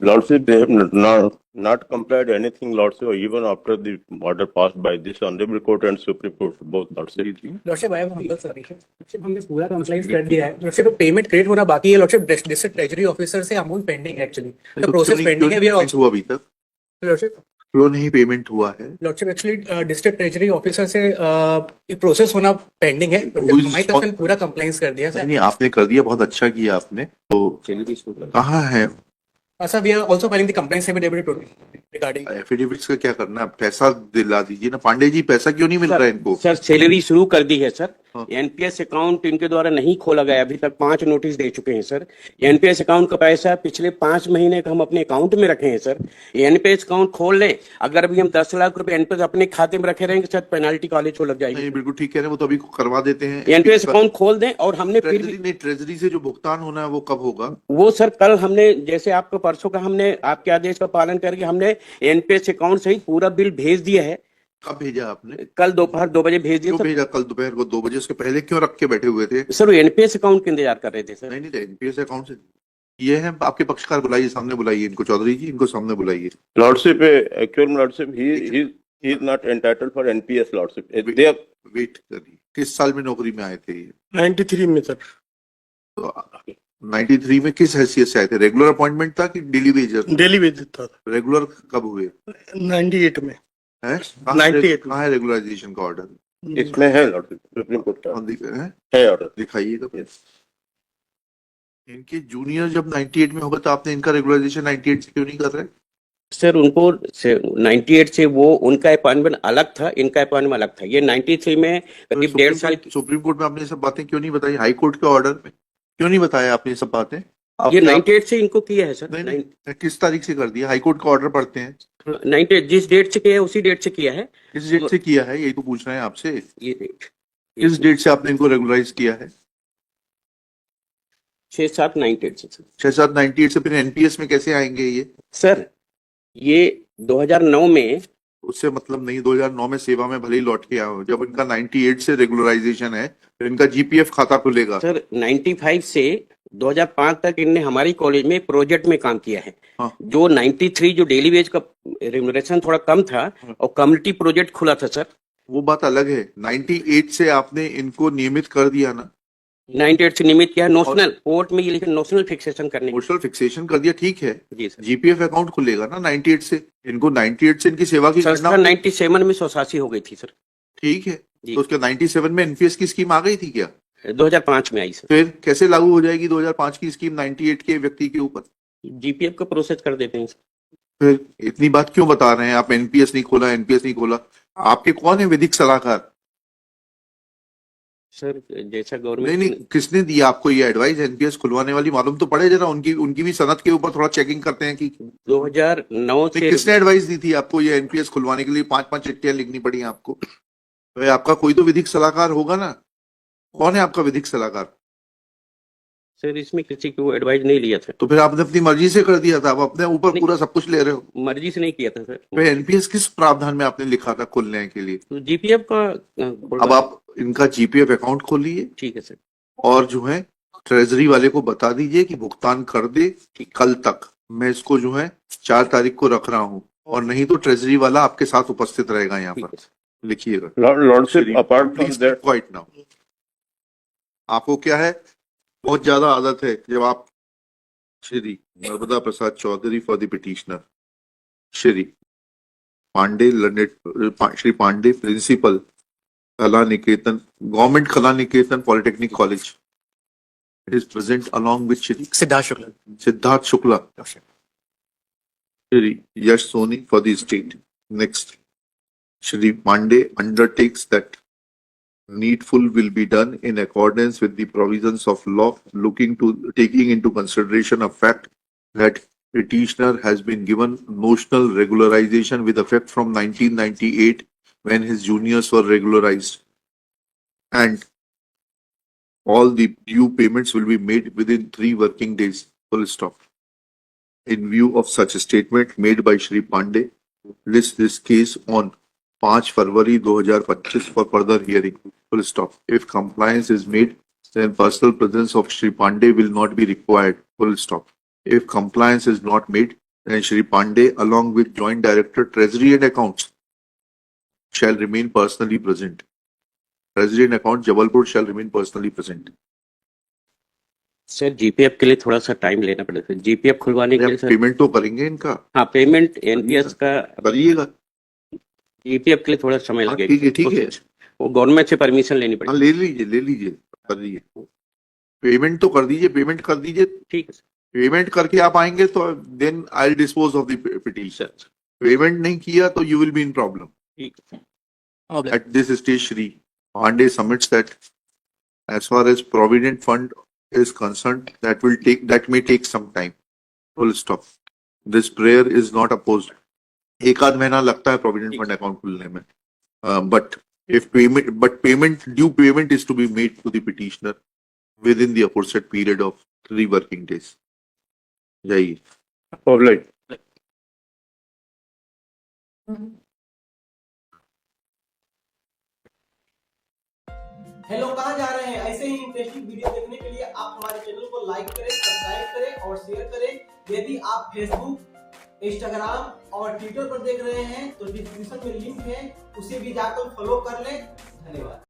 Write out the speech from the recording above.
Lordship, they have not complied anything, Lordship, even after the order passed by this Honorable Court and Supreme Court, both Lordship. Lordship I have humble submission. Lordship हमने पूरा compliance कर दिया है। Lordship payment create होना बाकी है। Lordship district treasury officer से amount pending है एक्चुअली। द प्रोसेस पेंडिंग है। वी आर हुआ अभी तक लॉर्डशिप क्यों नहीं पेमेंट हुआ है? Lordship actually district treasury officer से प्रोसेस होना पेंडिंग है। हमारी तरफ से पूरा कंप्लाइंस कर दिया सर। नहीं, आपने कर दिया, बहुत अच्छा किया आपने। तो कहाँ है sir we are also filing the complaints affidavit regarding affidavits का? क्या करना है? पैसा दिला दीजिए ना पांडे जी। पैसा क्यों नहीं मिल रहा है इनको? सर सैलरी शुरू कर दी है सर। हाँ। एनपीएस अकाउंट इनके द्वारा नहीं खोला गया, अभी तक 5 नोटिस दे चुके हैं सर। एनपीएस अकाउंट का पैसा पिछले 5 महीने का हम अपने अकाउंट में रखे हैं सर। एनपीएस अकाउंट खोल लें, अगर अभी हम 10 लाख रुपए एनपीएस अपने खाते में रखे रहेंगे सर, पेनाल्टी कॉलेज को लग जाएगी। नहीं, बिल्कुल ठीक कह रहे हैं, वो तो अभी करवा देते हैं। एनपीएस अकाउंट खोल दें और हमने फिर भी ट्रेजरी से जो भुगतान होना है वो कब होगा? वो सर कल हमने, जैसे आपको परसों का हमने आपके आदेश का पालन करके हमने एनपीएस अकाउंट सहित पूरा बिल भेज दिया है। कब भेजा आपने? कल दोपहर 2 बजे भेज दिया क्यों भेजा? कल दोपहर को 2 बजे? उसके पहले क्यों रख के बैठे हुए थे? सर। वो एनपीएस अकाउंट का इंतजार कर रहे थे सर। नहीं, एनपीएस अकाउंट से ये है। आपके पक्षकार बुलाइए, सामने बुलाइए इनको। चौधरी जी, इनको सामने बुलाइए। Lordship, actual Lordship, he is not entitled for NPS, Lordship. They have wait करिए। किस साल में नौकरी में आए थे ये? 93 में सर। तो 93 में किस हैसियत से आए थे? रेगुलर अपॉइंटमेंट था कि डेली वेजर? डेली वेज था। रेगुलर कब हुए 98 में है? 98 कहाँ है रेगुलराइजेशन का ऑर्डर? इसमें है Lordship, सुप्रीम कोर्ट का है ऑर्डर। दिखाइएगा। इनके जूनियर जब 98 में होगा तो आपने इनका रेगुलराइजेशन 98 से क्यों नहीं कर रहे? सर उनको 98 से वो उनका अपॉइंटमेंट अलग था, इनका अपॉइंटमेंट अलग था। ये 93 में करीब 1.5 साल। सुप्रीम कोर्ट में आपने ये सब बातें क्यों नहीं बताई? हाई कोर्ट के ऑर्डर में क्यों नहीं बताया आपने ये सब बातें? ये 98 से इनको किया है सर। नहीं, किस तारीख से कर दिया? हाई कोर्ट का ऑर्डर पढ़ते हैं। 98 जिस डेट से किया है उसी डेट से किया है। किस डेट से किया है यही तो पूछ रहे हैं आपसे। ये डेट किस डेट से आपने इनको रेगुलराइज किया है? 6-7-98 से सर। 6-7-98 से फिर एनपीएस में कैसे आएंगे ये? सर ये 2009 में, उससे मतलब नहीं। 2009 में सेवा में भले ही लौट के आओ, जब इनका 98 से रेगुलराइजेशन है फिर इनका जीपीएफ खाता खुलेगा। सर 95 से 2005 तक इनने हमारी कॉलेज में प्रोजेक्ट में काम किया है। हाँ। जो 93 जो डेली वेज का रेम्युनरेशन थोड़ा कम था और कम्युनिटी प्रोजेक्ट खुला था सर। वो बात अलग है। 98 से आपने इनको नियमित कर दिया ना? 98 से नियमित किया है नोशनल कोर्ट में, ये लेकिन नोशनल फिक्सेशन करने नोशनल फिक्सेशन कर दिया, ठीक है। जी सर। जीपीएफ अकाउंट खुलेगा ना 98 से? इनको 98 से इनकी सेवा की संस्था 97 में 180 हो गई थी सर। ठीक है। जी। तो उसके 97 में एनपीएस की स्कीम आ गई थी क्या? 2005 में आई सर। फिर कैसे लागू हो जाएगी 2005 की स्कीम 98 के व्यक्ति के ऊपर? जीपीएफ का प्रोसेस कर देते हैं सर। फिर इतनी बात क्यों बता रहे हैं आप? एनपीएस नहीं खोला, एनपीएस नहीं खोला। आपके कौन है विधिक सलाहकार? सर जैसा नहीं गवर्नमेंट किसने दिया आपको ये एडवाइस एनपीएस खुलवाने वाली? मालूम तो पड़े जरा। उनकी भी सनद के ऊपर थोड़ा चेकिंग करते हैं कि 2009 से किसने एडवाइस दी थी आपको ये एनपीएस खुलवाने के लिए? 5-5 चिट्ठियां लिखनी पड़ी आपको। तो आपका कोई तो विधिक सलाहकार होगा ना? कौन है आपका विधिक सलाहकार? सर इसमें किसी को एडवाइस नहीं लिया था। तो फिर आपने अपनी मर्जी से कर दिया था। आप अपने ऊपर पूरा सब कुछ ले रहे हो। मर्जी से नहीं किया था सर। तो एनपीएस किस प्रावधान में आपने लिखा था खुलने के लिए? तो जीपीएफ का अब आप इनका जीपीएफ अकाउंट खोलिए ठीक है सर। और जो है ट्रेजरी वाले को बता दीजिए कि भुगतान कर दे कल तक। मैं इसको जो है 4 तारीख को रख रहा हूँ, और नहीं तो ट्रेजरी वाला आपके साथ उपस्थित रहेगा यहाँ पर। लिखिएगा। Lordship, apart from that, quite now. आपको क्या है, बहुत ज्यादा आदत है जब आप Shri Narmada Prasad Chaudhary for the petitioner, Shri Pandey Shri Pandey principal Kala Niketan government Kala Niketan polytechnic college is present along with Shri Siddharth Shukla, Shri Yash Soni for the state. Next, Shri Pandey undertakes that needful will be done in accordance with the provisions of law, taking into consideration a fact that petitioner has been given notional regularization with effect from 1998 when his juniors were regularized, and all the due payments will be made within 3 working days. Full stop. In view of such a statement made by Shri Pandey, list this case on 5 February 2025 for further hearing. Full stop. If compliance is made, then personal presence of Shri Pandey will not be required. Full stop. If compliance is not made, and Shri Pandey, along with Joint Director Treasury and Accounts, shall remain personally present. Treasury and Accounts, Jabalpur shall remain personally present. Sir GPF के लिए थोड़ा सा time लेना पड़ेगा GPF खुलवाने के लिए sir payment तो करेंगे इनका, हाँ पेमेंट एनपीएस का करिएगा। जीपीएफ के लिए थोड़ा समय हाँ, लगेगा ठीक है। वो गवर्नमेंट से परमिशन लेनी हाँ, पड़ेगी ले लीजिए, कर दीजिए। पेमेंट तो कर दीजिए, पेमेंट कर दीजिए। ठीक है पेमेंट करके आप आएंगे तो then I will dispose of the petition. Payment नहीं किया तो you will be in problem. ठीक है At this stage, Shri Pandey submits that as far as Provident Fund is concerned, that may take some time. Full stop. This prayer is not opposed. एक आध महीना लगता है Provident Fund account खुलने में. But due payment is to be made to the petitioner within the aforesaid period of 3 working days. जाइए. Public. Hello, कहाँ जा रहे हैं? ऐसे ही इंटरेस्टिंग वीडियो देखने के लिए आप हमारे चैनल को लाइक करें, सब्सक्राइब करें और शेयर करें। यदि आप फेसबुक, इंस्टाग्राम और ट्विटर पर देख रहे हैं तो डिस्क्रिप्शन में लिंक है, उसे भी जाकर फॉलो कर लें। धन्यवाद।